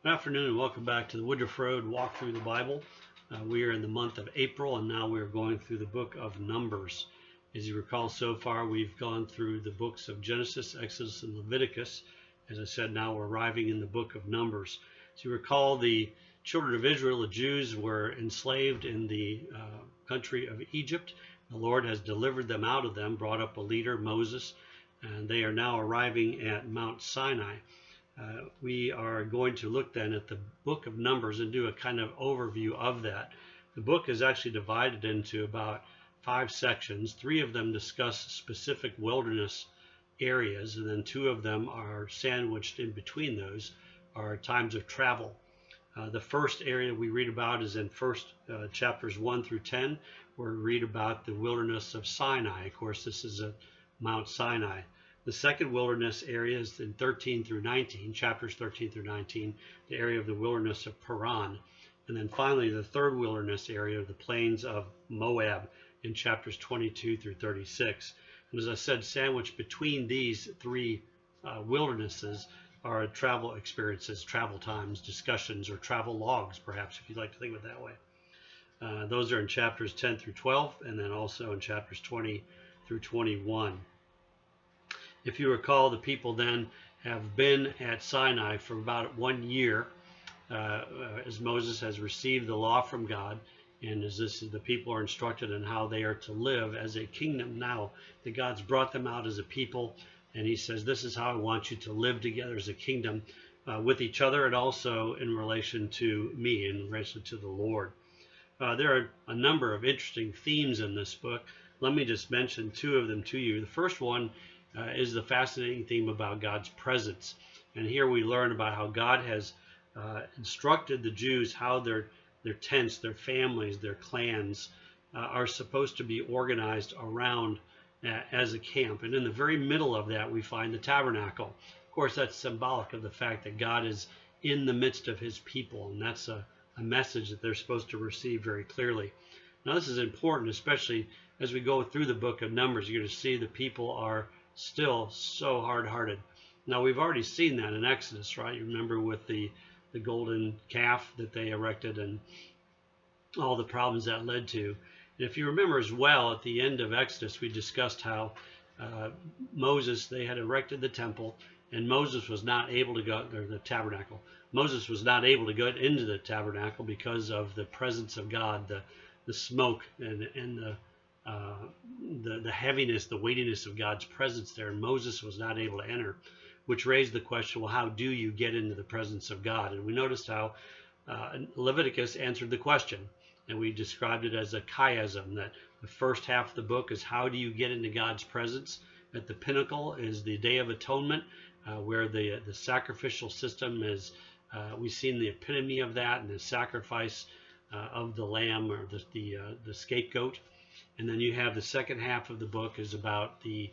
Good afternoon and welcome back to the Woodruff Road Walk Through the Bible. We are in the month of April and now we are going through the book of Numbers. As you recall, so far we've gone through the books of Genesis, Exodus, and Leviticus. As I said, now we're arriving in the book of Numbers. As you recall, the children of Israel, the Jews, were enslaved in the country of Egypt. The Lord has delivered them out of them, brought up a leader, Moses, and they are now arriving at Mount Sinai. We are going to look then at the book of Numbers and do a kind of overview of that. The book is actually divided into about 5 sections. 3 of them discuss specific wilderness areas, and then 2 of them are sandwiched in between those are times of travel. The first area we read about is in chapters 1 through 10, where we read about the wilderness of Sinai. Of course, this is at Mount Sinai. The second wilderness area is in 13 through 19, chapters 13 through 19, the area of the wilderness of Paran. And then finally, the third wilderness area, the plains of Moab, in chapters 22 through 36. And as I said, sandwiched between these 3 wildernesses are travel experiences, travel times, discussions, or travel logs, perhaps, if you'd like to think of it that way. Those are in chapters 10 through 12, and then also in chapters 20 through 21. If you recall, the people then have been at Sinai for about 1 year as Moses has received the law from God, and as the people are instructed in how they are to live as a kingdom now that God's brought them out as a people, and he says, this is how I want you to live together as a kingdom with each other, and also in relation to me, in relation to the Lord. There are a number of interesting themes in this book. Let me just mention 2 of them to you. The first one is the fascinating theme about God's presence. And here we learn about how God has instructed the Jews how their tents, their families, their clans are supposed to be organized around as a camp. And in the very middle of that, we find the tabernacle. Of course, that's symbolic of the fact that God is in the midst of his people. And that's a message that they're supposed to receive very clearly. Now, this is important, especially as we go through the book of Numbers. You're going to see the people are still so hard-hearted. Now, we've already seen that in Exodus, right? You remember with the golden calf that they erected and all the problems that led to. And if you remember as well, at the end of Exodus, we discussed how Moses, they had erected the temple, and Moses was not able to go, or the tabernacle. Moses was not able to go into the tabernacle because of the presence of God, the smoke and the heaviness, the weightiness of God's presence there, and Moses was not able to enter, which raised the question, well, how do you get into the presence of God? And we noticed how Leviticus answered the question, and we described it as a chiasm, that the first half of the book is how do you get into God's presence. At the pinnacle is the Day of Atonement, where the sacrificial system is, we've seen the epitome of that, and the sacrifice of the lamb, or the scapegoat. And then you have the second half of the book is about the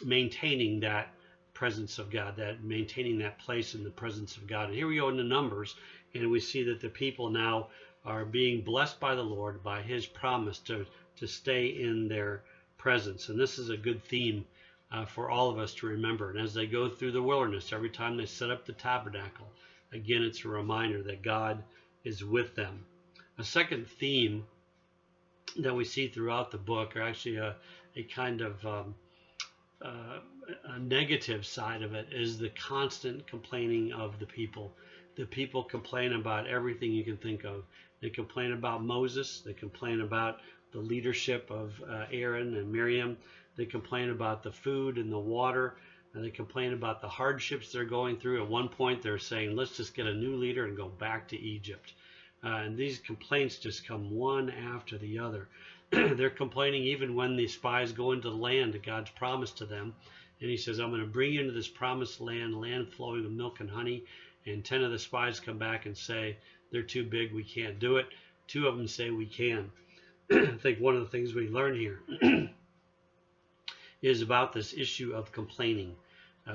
maintaining that presence of God, that maintaining that place in the presence of God. And here we go into Numbers, and we see that the people now are being blessed by the Lord, by his promise to stay in their presence. And this is a good theme for all of us to remember. And as they go through the wilderness, every time they set up the tabernacle, again, it's a reminder that God is with them. A second theme that we see throughout the book, or actually a kind of a negative side of it, is the constant complaining of the people. The people complain about everything you can think of. They complain about Moses. They complain about the leadership of Aaron and Miriam. They complain about the food and the water. And they complain about the hardships they're going through. At one point, they're saying, let's just get a new leader and go back to Egypt. And these complaints just come one after the other. They're complaining even when the spies go into the land that God's promised to them. And he says, I'm going to bring you into this promised land, land flowing with milk and honey. And 10 of the spies come back and say, they're too big, we can't do it. 2 of them say we can. I think one of the things we learn here is about this issue of complaining.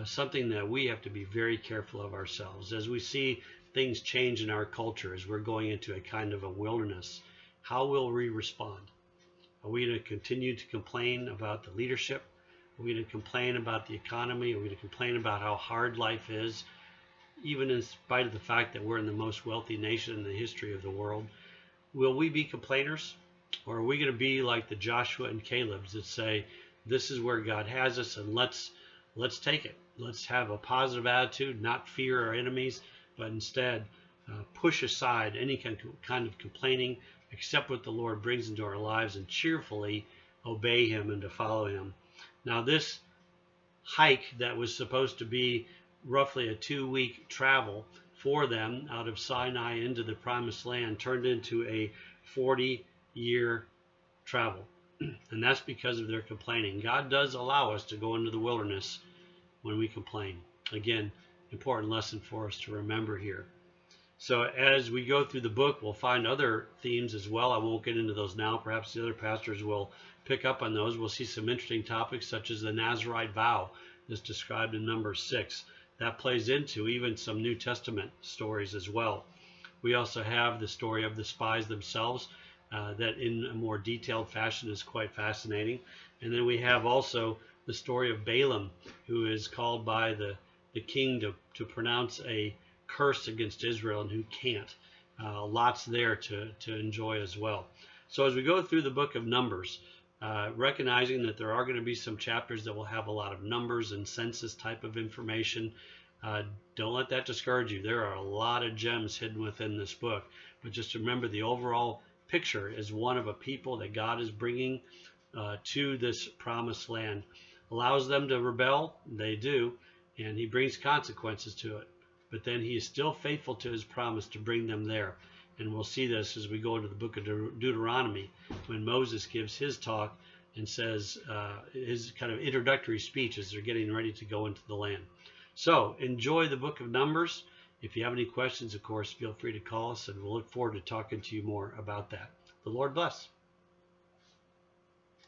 Something that we have to be very careful of ourselves. As we see things change in our culture, as we're going into a kind of a wilderness, how will we respond? Are we going to continue to complain about the leadership? Are we going to complain about the economy? Are we going to complain about how hard life is? even in spite of the fact that we're in the most wealthy nation in the history of the world, will we be complainers? Or are we going to be like the Joshua and Caleb's that say, this is where God has us, and let's take it. Let's have a positive attitude, not fear our enemies, but instead push aside any kind of complaining, accept what the Lord brings into our lives, and cheerfully obey him and to follow him. Now, this hike that was supposed to be roughly a 2-week travel for them out of Sinai into the promised land turned into a 40-year travel. And that's because of their complaining. God does allow us to go into the wilderness when we complain. Again, important lesson for us to remember here. So as we go through the book, we'll find other themes as well. I won't get into those now. Perhaps the other pastors will pick up on those. We'll see some interesting topics such as the Nazirite vow that's described in Numbers 6. That plays into even some New Testament stories as well. We also have the story of the spies themselves that in a more detailed fashion is quite fascinating. And then we have also the story of Balaam, who is called by the king to pronounce a curse against Israel and who can't. Lots there to enjoy as well. So as we go through the book of Numbers, recognizing that there are going to be some chapters that will have a lot of numbers and census type of information, don't let that discourage you. There are a lot of gems hidden within this book, but just remember the overall picture is one of a people that God is bringing to this promised land. Allows them to rebel, they do, and he brings consequences to it. But then he is still faithful to his promise to bring them there. And we'll see this as we go into the book of Deuteronomy, when Moses gives his talk and says his kind of introductory speech as they're getting ready to go into the land. So enjoy the book of Numbers. If you have any questions, of course, feel free to call us, and we'll look forward to talking to you more about that. The Lord bless.